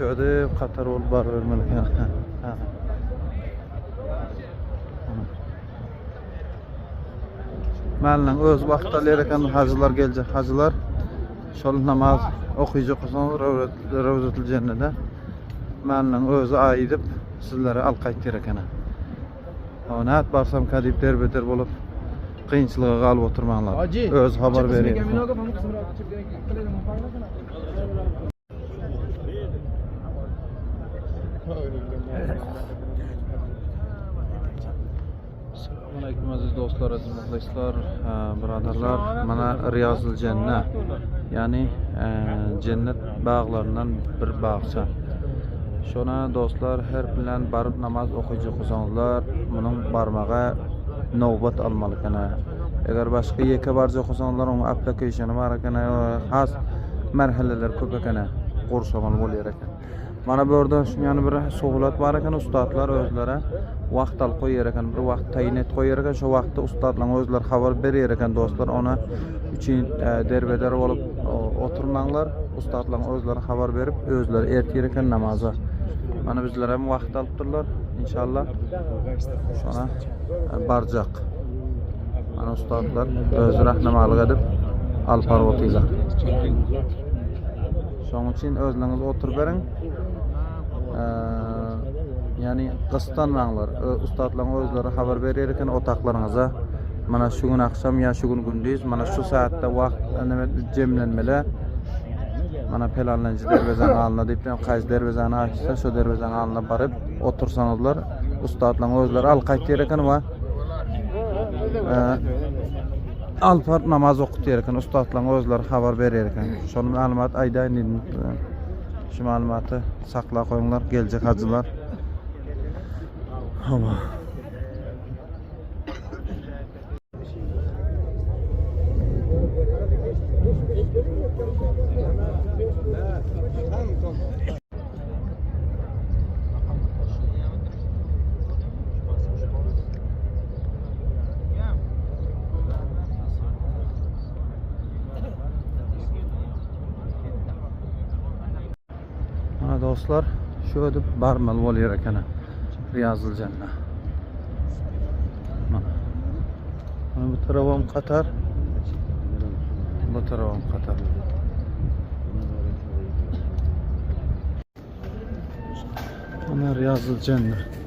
Şöyle Qatar ol bar vermeliken. Malning o'z vaqtida ekan hacılar gelecek hacılar. Şol namaz okuyacak olsan Ravzatul Cennet'de. Malning o'zi ayidip sizlere alqaytır ekan. Onat barsam kadip derbeter bolup qiyinchilikqa qalib o'tirmanglar. O'z xabar bering. Assalomualaikum aziz do'stlar, aziz muxlislar, birodarlar. Mana Riyozul Jannat, ya'ni cennet bog'laridan bir bog'cha. Şona do'stlar her bilan barib namoz o'qiydigan qozonlar, buning barmog'i navbat olmalı kana. Eğer başka yeka barca qozonlar onun application'ı var kana, xas marhalalar ko'p ekana, qo'rsamal bo'lar ekan. Mana bu yerda shunday bir so'g'lat var ekan, ustozlar o'zlari vaqt al qo'yar ekan, bir vaqt tayin et qo'yar ekan, shu vaqtda ustozlar o'zlari xabar berar ekan do'stlar, ona uchun derbeder bo'lib o'tirmanglar, ustozlar o'zlari xabar berib, o'zlari ertir ekan namozga. Mana bizlar ham vaqt olib turlar, inshaalloh. Shona barjaq. Mana ustozlar o'z rahnamolik edib alpar o'tiylar. Şoning uchun o'zlaringiz o'tirib bering. Yani qistonmanglar. Ustozlar o'zlari xabar berar ekan o'taqlaringizga. Mana shu kun akşam ya shu kun gündüz, mana shu soatda vaqt jemlanmada. Mana planlanıcı derbezan alına deb, qaysi derbezani açsa, shu derbezan alına barib o'tirsangizlar, ustozlar o'zlari alqaytır ekan va alfar namoz o'qitar ekan, ustozlar o'zlari xabar berar ekan. Shuni ma'lumot aydayin dedim. Shu ma'lumotni saqlab qo'yinglar, gelecek hacılar. Ama do'stlar, shu deb barmal bo'lar ekan. Riyozul Jannat. Mana bu tarafım Qatar. Bu tarafım Qatar. Mana Riyozul Jannat.